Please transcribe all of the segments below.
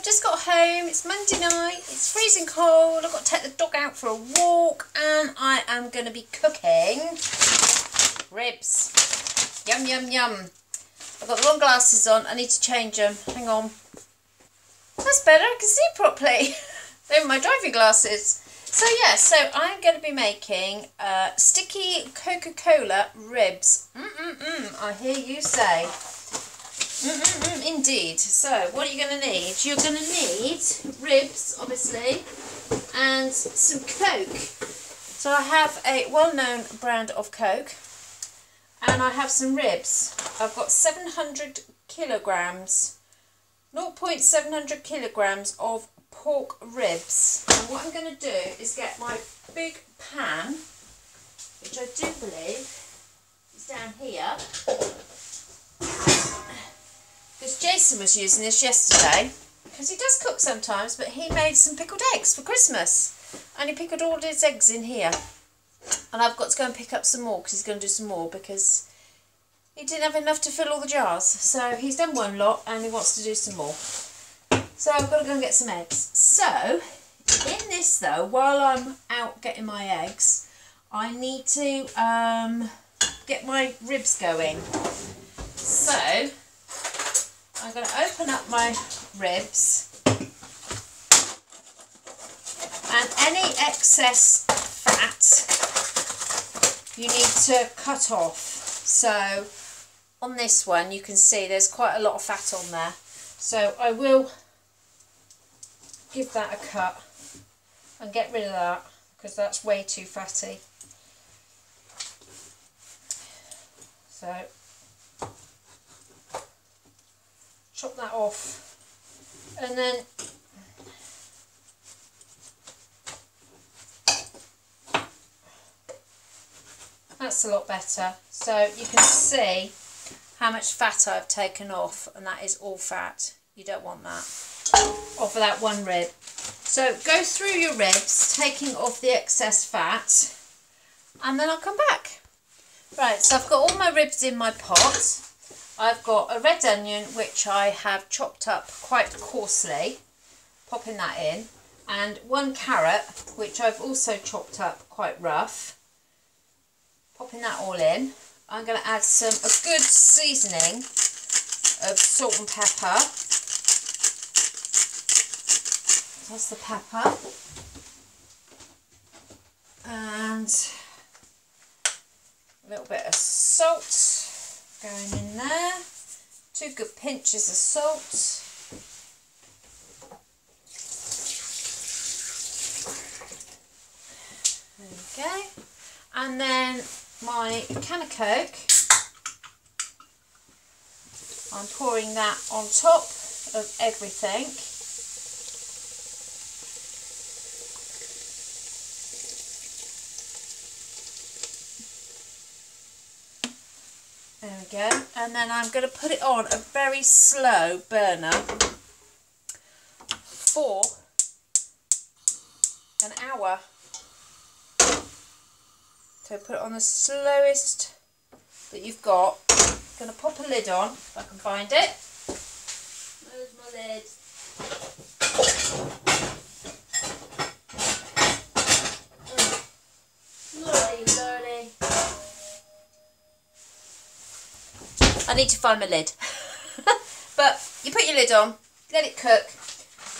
I've just got home. It's Monday night. It's freezing cold. I've got to take the dog out for a walk, and I am going to be cooking ribs. Yum, yum, yum. I've got the wrong glasses on. I need to change them. Hang on. That's better. I can see properly. They're my driving glasses. So yeah, so I'm going to be making sticky Coca-Cola ribs. I hear you say. Indeed. So what are you going to need? You're going to need ribs, obviously, and some Coke. So I have a well-known brand of Coke, and I have some ribs. I've got 700 kilograms, 0.700 kilograms of pork ribs. And what I'm going to do is get my big pan, which I do believe is down here, because Jason was using this yesterday, because he does cook sometimes, but he made some pickled eggs for Christmas, and he pickled all his eggs in here, and I've got to go and pick up some more, because he's going to do some more, because he didn't have enough to fill all the jars. So he's done one lot and he wants to do some more. So I've got to go and get some eggs. So in this though, while I'm out getting my eggs, I need to get my ribs going. So I'm going to open up my ribs, and any excess fat you need to cut off. So on this one you can see there's quite a lot of fat on there, so I will give that a cut and get rid of that, because that's way too fatty. So chop that off, and then that's a lot better. So you can see how much fat I've taken off, and that is all fat. You don't want that off of that one rib. So go through your ribs, taking off the excess fat, and then I'll come back. Right, so I've got all my ribs in my pot. I've got a red onion, which I have chopped up quite coarsely, popping that in, and one carrot, which I've also chopped up quite rough, popping that all in. I'm going to add a good seasoning of salt and pepper. That's the pepper. And a little bit of salt going in there. 2 good pinches of salt. There we go. And then my can of Coke, I'm pouring that on top of everything. There we go. And then I'm going to put it on a very slow burner for an hour. So put it on the slowest that you've got. I'm going to pop a lid on, if I can find it. Where's my lid? Lordy, lordy. I need to find my lid. But you put your lid on, let it cook,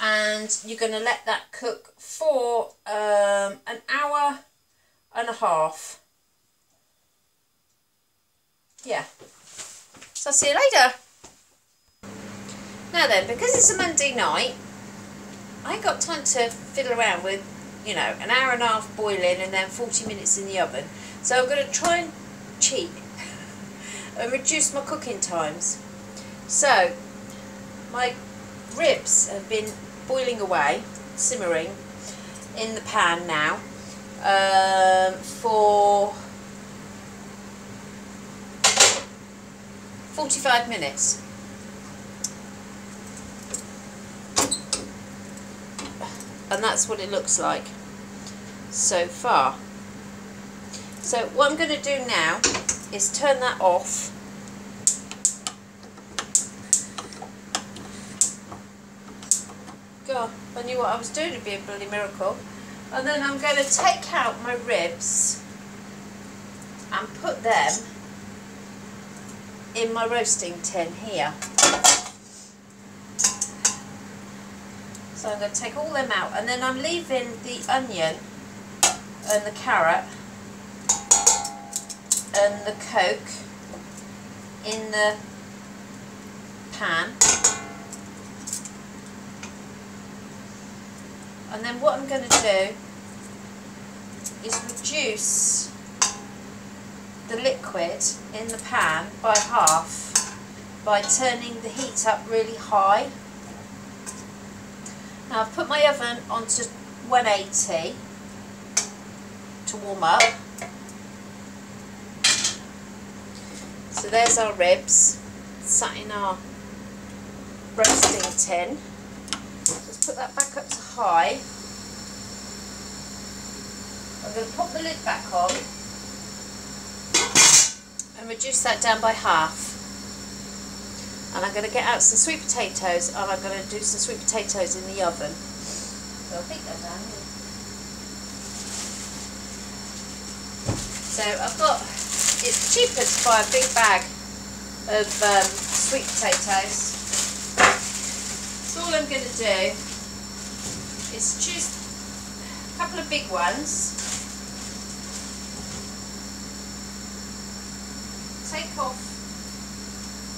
and you're going to let that cook for an hour and a half. Yeah. So I'll see you later. Now then, because it's a Monday night, I ain't got time to fiddle around with, you know, an hour and a half boiling and then 40 minutes in the oven. So I'm going to try and cheat and reduce my cooking times. So my ribs have been boiling away, simmering in the pan now for 45 minutes. And that's what it looks like so far. So what I'm going to do now is turn that off. God, if I knew what I was doing, it'd be a bloody miracle. And then I'm going to take out my ribs and put them in my roasting tin here. So I'm going to take all them out, and then I'm leaving the onion and the carrot and the Coke in the pan. And then what I'm going to do is reduce the liquid in the pan by half by turning the heat up really high. Now I've put my oven onto 180 to warm up. So there's our ribs sat in our roasting tin. Let's put that back up to high. I'm going to pop the lid back on and reduce that down by half. And I'm going to get out some sweet potatoes, and I'm going to do some sweet potatoes in the oven. So I'll take that down here. So I've got, it's cheaper to buy a big bag of sweet potatoes. So all I'm going to do is choose a couple of big ones, take off,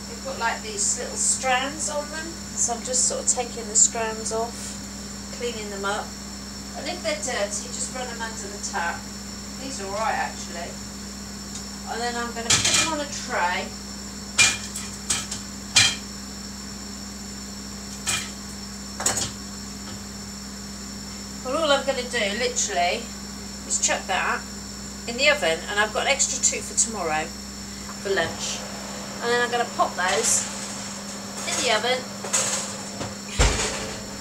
they've got like these little strands on them, so I'm just sort of taking the strands off, cleaning them up, and if they're dirty just run them under the tap. These are alright actually. And then I'm going to put them on a tray. Well, all I'm going to do, literally, is chuck that in the oven, and I've got an extra 2 for tomorrow for lunch. And then I'm going to pop those in the oven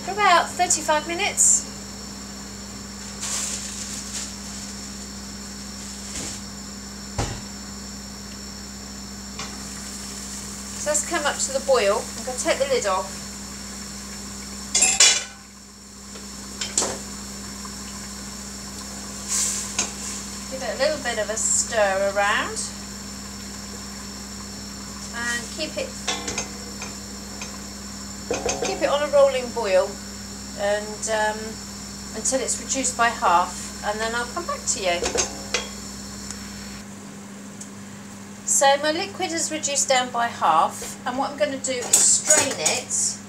for about 35 minutes. So that's come up to the boil. I'm going to take the lid off. Give it a little bit of a stir around and keep it on a rolling boil and until it's reduced by half, and then I'll come back to you. So my liquid is reduced down by half, and what I'm going to do is strain it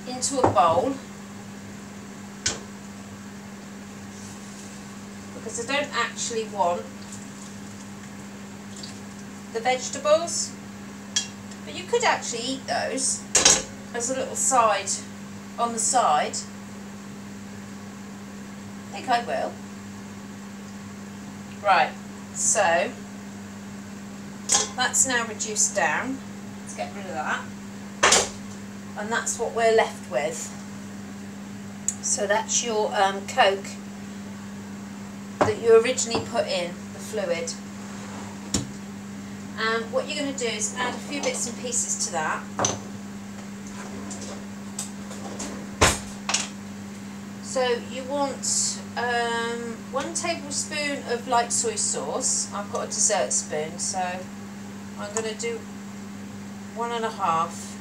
into a bowl, because I don't actually want the vegetables, but you could actually eat those as a little side on the side. I think I will. Right. So that's now reduced down. Let's get rid of that, and that's what we're left with. So that's your Coke that you originally put in the fluid, and what you're going to do is add a few bits and pieces to that. So you want 1 tablespoon of light soy sauce. I've got a dessert spoon, so I'm going to do 1.5,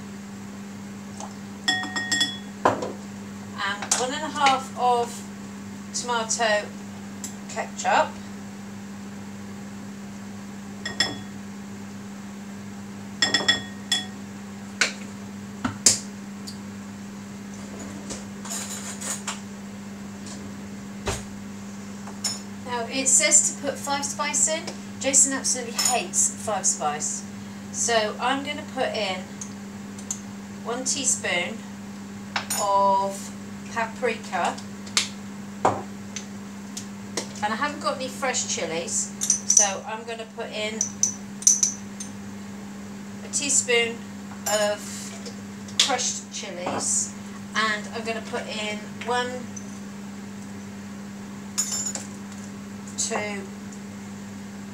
and 1.5 of tomato ketchup, it says to put 5 spice in. Jason absolutely hates 5 spice. So I'm going to put in 1 teaspoon of paprika. And I haven't got any fresh chilies, so I'm going to put in a teaspoon of crushed chilies, and I'm going to put in 1, 2,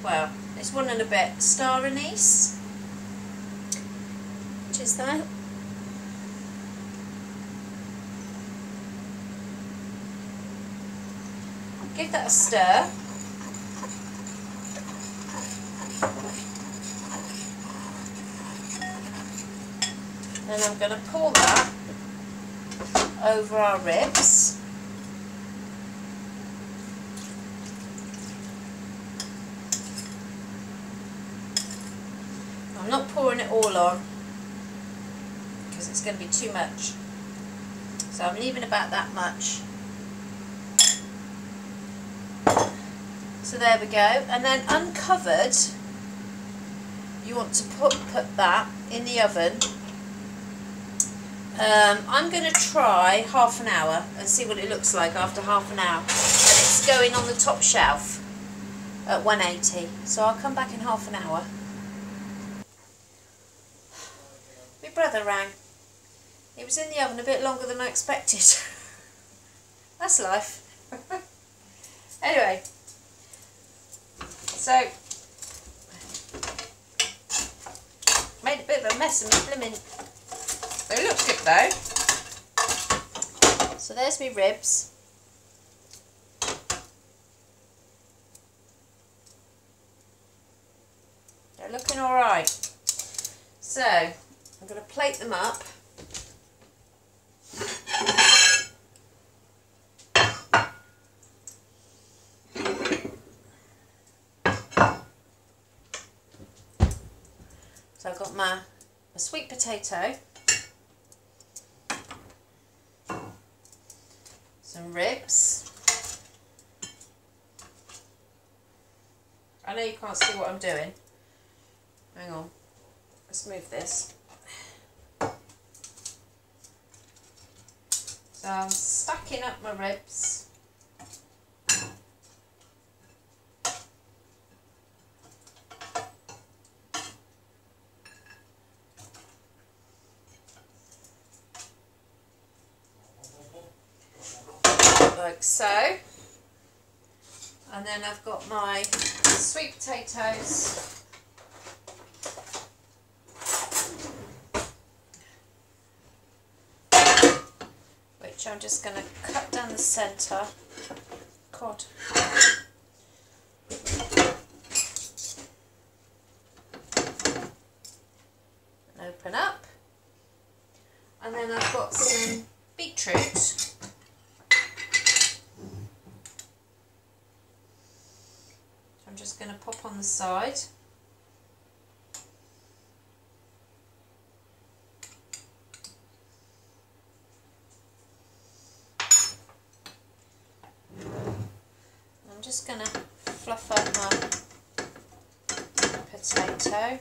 well, it's 1 and a bit star anise, which is that. give that a stir. Then I'm going to pour that over our ribs. I'm not pouring it all on because it's going to be too much. So I'm leaving about that much. So there we go. And then uncovered, you want to put that in the oven. I'm going to try half an hour and see what it looks like after half an hour. And it's going on the top shelf at 180. So I'll come back in half an hour. My brother rang. He was in the oven a bit longer than I expected. That's life. Anyway, so made a bit of a mess of my blimmin'. It looks good though. So there's my ribs. They're looking alright. So I'm going to plate them up. So I've got my sweet potato, some ribs. I know you can't see what I'm doing. Hang on, let's move this. So I'm stacking up my ribs. Like so. And then I've got my sweet potatoes. Which I'm just going to cut down the centre. God. And open up. And then I've got some beetroot. I'm just going to pop on the side. I'm just going to fluff up my potato.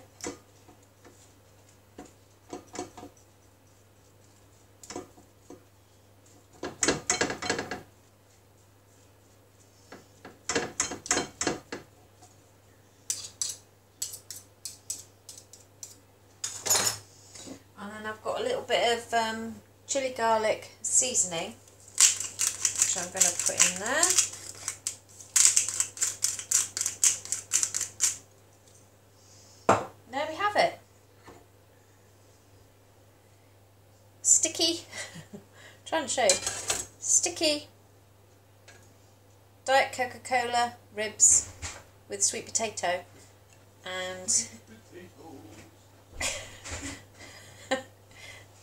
And then I've got a little bit of chili garlic seasoning, which I'm going to put in there. There we have it. Sticky, trying to show you, sticky Diet Coca-Cola ribs with sweet potato and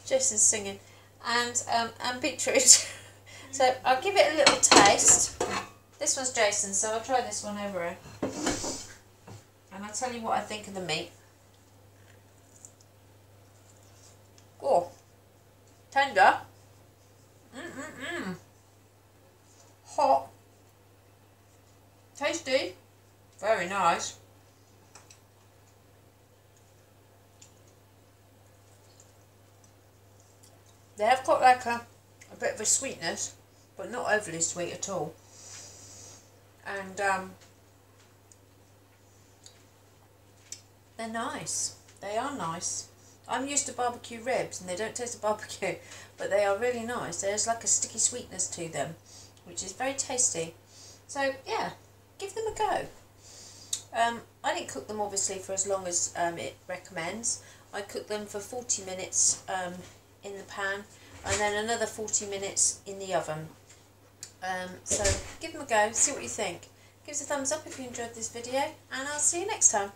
Jason's singing and beetroot. So I'll give it a little taste. This one's Jason's, so I'll try this one over here. And I'll tell you what I think of the meat. Oh, tender. Hot. Tasty. Very nice. They have got like a bit of a sweetness, but not overly sweet at all. And they're nice. They are nice. I'm used to barbecue ribs and they don't taste of barbecue, but they are really nice. There's like a sticky sweetness to them, which is very tasty. So yeah, give them a go. I didn't cook them obviously for as long as it recommends. I cooked them for 40 minutes in the pan and then another 40 minutes in the oven. So give them a go, see what you think. Give us a thumbs up if you enjoyed this video, and I'll see you next time.